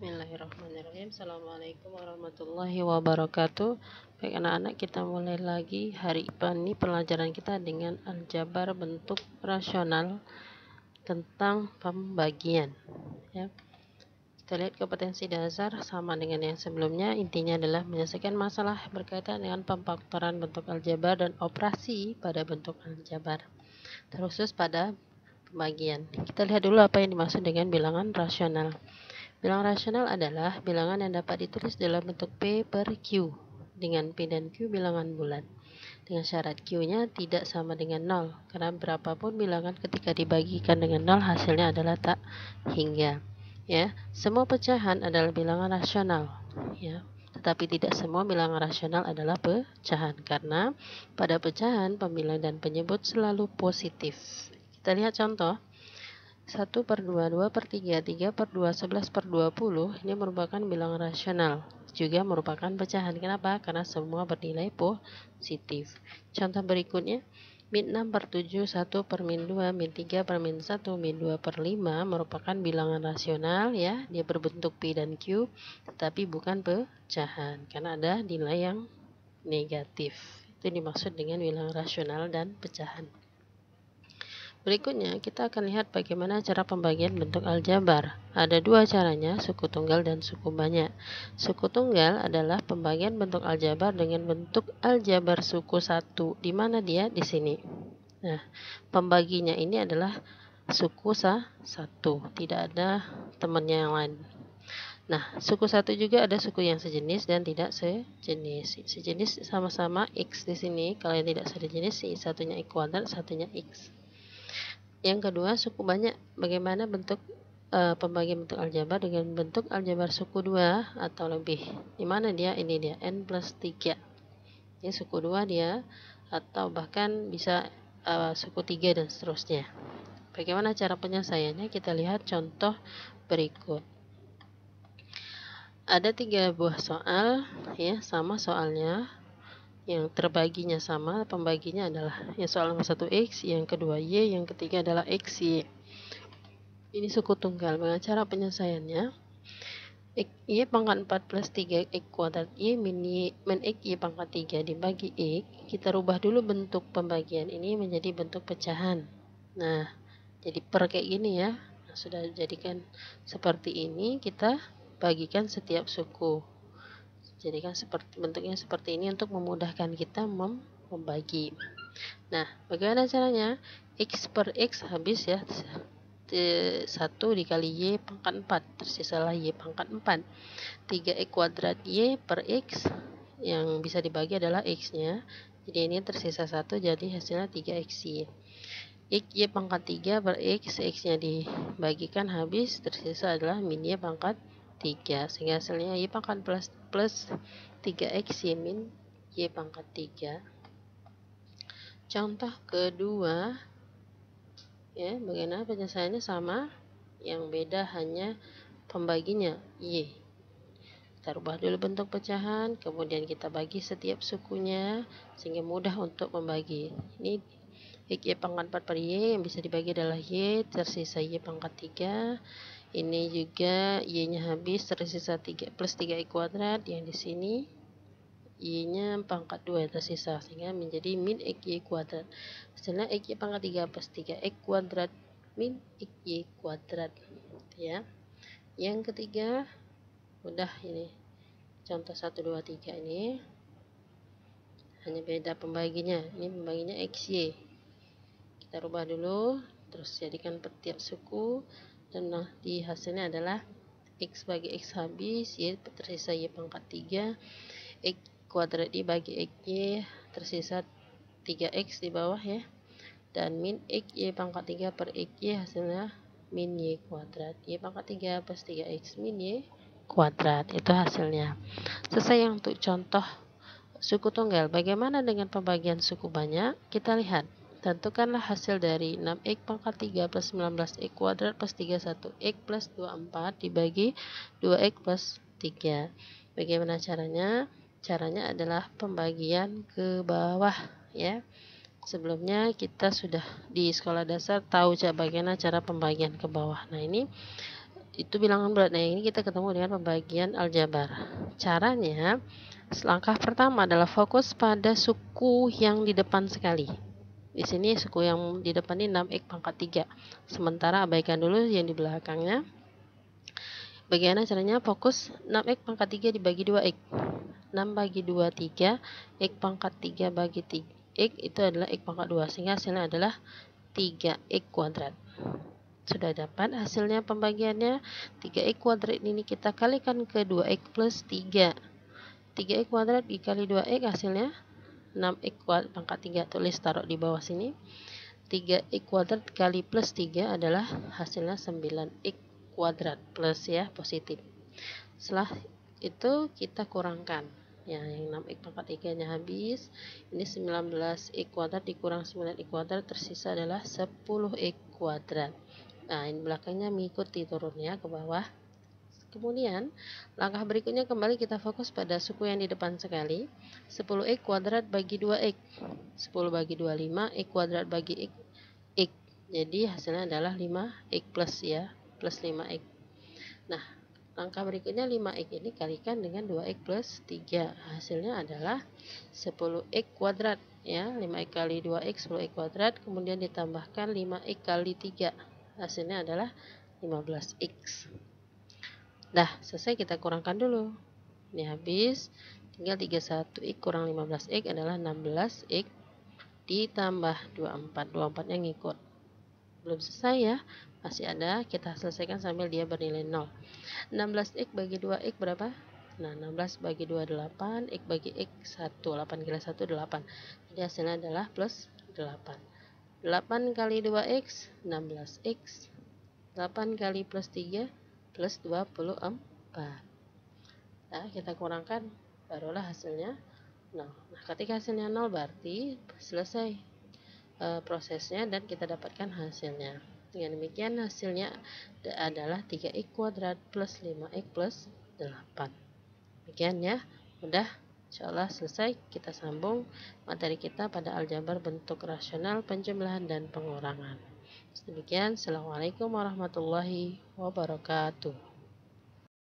Bismillahirrahmanirrahim. Assalamualaikum warahmatullahi wabarakatuh. Baik anak-anak, kita mulai lagi hari ini pelajaran kita dengan aljabar bentuk rasional tentang pembagian. Ya. Kita lihat kompetensi dasar sama dengan yang sebelumnya. Intinya adalah menyelesaikan masalah berkaitan dengan pemfaktoran bentuk aljabar dan operasi pada bentuk aljabar, terkhusus pada pembagian. Kita lihat dulu apa yang dimaksud dengan bilangan rasional. Bilangan rasional adalah bilangan yang dapat ditulis dalam bentuk P per Q, dengan P dan Q bilangan bulat, dengan syarat Q-nya tidak sama dengan 0, karena berapapun bilangan ketika dibagikan dengan 0 hasilnya adalah tak hingga. Ya, semua pecahan adalah bilangan rasional, ya. Tetapi tidak semua bilangan rasional adalah pecahan, karena pada pecahan pembilang dan penyebut selalu positif. Kita lihat contoh. 1 per 2, 2 per 3, 3 per 2, 11 per 20 ini merupakan bilangan rasional, juga merupakan pecahan. Kenapa? Karena semua bernilai positif. Contoh berikutnya, min 6 per 7, 1 per min 2, min 3 per min 1, min 2 per 5 merupakan bilangan rasional, ya. Dia berbentuk P dan Q, tetapi bukan pecahan karena ada nilai yang negatif. Itu dimaksud dengan bilangan rasional dan pecahan. Berikutnya, kita akan lihat bagaimana cara pembagian bentuk aljabar. Ada dua caranya, suku tunggal dan suku banyak. Suku tunggal adalah pembagian bentuk aljabar dengan bentuk aljabar suku 1. Di mana dia? Di sini. Nah, pembaginya ini adalah suku 1. Tidak ada temannya yang lain. Nah, suku 1 juga ada suku yang sejenis dan tidak sejenis. Sejenis sama-sama X di sini. Kalau yang tidak sejenis, satunya X kuadrat, satunya X. Yang kedua, suku banyak. Bagaimana bentuk pembagian bentuk aljabar dengan bentuk aljabar suku 2 atau lebih. Di mana dia? Ini dia, n plus 3. Ini suku 2 dia, atau bahkan bisa suku 3 dan seterusnya. Bagaimana cara penyelesaiannya? Kita lihat contoh berikut. Ada 3 buah soal, ya, sama soalnya. Yang terbaginya sama, pembaginya adalah yang soal nomor 1 X, yang kedua Y, yang ketiga adalah XY. Ini suku tunggal. Bagaimana cara penyelesaiannya? Y pangkat 4 plus 3 X kuadrat Y min X Y pangkat 3 dibagi X. Kita rubah dulu bentuk pembagian ini menjadi bentuk pecahan. Nah, jadi per kayak gini ya. Nah, sudah jadikan seperti ini, kita bagikan setiap suku. Jadikan bentuknya seperti ini untuk memudahkan kita membagi. Nah, bagaimana caranya? X per X habis ya, 1 dikali Y pangkat 4, tersisalah Y pangkat 4. 3X kuadrat Y per X, yang bisa dibagi adalah X-nya. Jadi ini tersisa 1, jadi hasilnya 3XY. X Y pangkat 3 per X, X-nya dibagikan habis, tersisa adalah min Y pangkat 3, sehingga hasilnya Y pangkat plus 3X Y min Y pangkat 3. Contoh kedua, ya, bagaimana penyelesaiannya sama, yang beda hanya pembaginya Y. Kita rubah dulu bentuk pecahan, kemudian kita bagi setiap sukunya sehingga mudah untuk membagi. Ini X Y pangkat 4 per Y, yang bisa dibagi adalah Y, tersisa Y pangkat 3. Ini juga Y-nya habis, tersisa 3 plus 3Y kuadrat, yang di sini Y-nya pangkat 2 tersisa, sehingga menjadi min XY kuadrat. Hasilnya XY pangkat 3 plus 3X kuadrat min XY kuadrat. Ya. Yang ketiga, udah ini. Contoh 1, 2, 3 ini. Hanya beda pembaginya. Ini pembaginya XY. Kita rubah dulu, terus jadikan setiap suku. Dan di hasilnya adalah X bagi X habis, Y tersisa Y pangkat 3. X kuadrat dibagi XY, tersisa 3X di bawah ya, dan min XY pangkat 3 per XY, hasilnya min Y kuadrat. Y pangkat 3 plus 3X min Y kuadrat, itu hasilnya. Selesai untuk contoh suku tunggal. Bagaimana dengan pembagian suku banyak? Kita lihat. Tentukanlah hasil dari 6X pangkat 3 plus 19X kuadrat plus 31X plus 24 dibagi 2X plus 3. Bagaimana caranya? Caranya adalah pembagian ke bawah ya. Sebelumnya kita sudah di sekolah dasar tahu bagaimana cara pembagian ke bawah. Nah, ini itu bilangan bulat. Nah, ini kita ketemu dengan pembagian aljabar. Caranya, langkah pertama adalah fokus pada suku yang di depan sekali. Di sini suku yang di depan ini 6x pangkat 3. Sementara abaikan dulu yang di belakangnya. Bagaimana caranya? Fokus 6x pangkat 3 dibagi 2x. 6 bagi 2, 3. X pangkat 3 bagi 3. X itu adalah X pangkat 2. Sehingga hasilnya adalah 3x kuadrat. Sudah dapat hasilnya pembagiannya. 3x kuadrat ini kita kalikan ke 2x plus 3. 3x kuadrat dikali 2x hasilnya 6x kuadrat pangkat 3. Tulis taruh di bawah sini. 3x kuadrat kali plus 3 adalah hasilnya 9x kuadrat. Plus ya, positif. Setelah itu kita kurangkan. Ya, yang 6x pangkat 3 nya habis. Ini 19x kuadrat dikurang 9x kuadrat, tersisa adalah 10x kuadrat. Nah, ini belakangnya mengikuti turunnya ke bawah. Kemudian, langkah berikutnya kembali kita fokus pada suku yang di depan sekali. 10x kuadrat bagi 2x. 10 bagi 2, 5. X kuadrat bagi x, x. Jadi, hasilnya adalah 5x plus ya. Plus 5x. Nah, langkah berikutnya 5x ini kalikan dengan 2x plus 3. Hasilnya adalah 10x kuadrat. Ya, 5x kali 2x, 10x kuadrat. Kemudian ditambahkan 5x kali 3. Hasilnya adalah 15x. Dah, selesai, kita kurangkan dulu. Ini habis, tinggal 31x kurang 15x adalah 16x ditambah 24. 24 nya ngikut. Belum selesai ya, masih ada, kita selesaikan sambil dia bernilai 0. 16x bagi 2x berapa? Nah, 16 bagi 2 8, x bagi x 1, 8 kali 1 8. Jadi hasilnya adalah plus 8. 8 kali 2x 16x. 8 kali plus 3 plus 24. Nah, kita kurangkan, barulah hasilnya 0. Nah, ketika hasilnya 0 berarti selesai prosesnya dan kita dapatkan hasilnya. Dengan demikian hasilnya adalah 3x kuadrat plus 5x plus 8. Demikian ya, mudah. Insyaallah selesai. Kita sambung materi kita pada aljabar bentuk rasional, penjumlahan dan pengurangan. Demikian, assalamualaikum warahmatullahi wabarakatuh.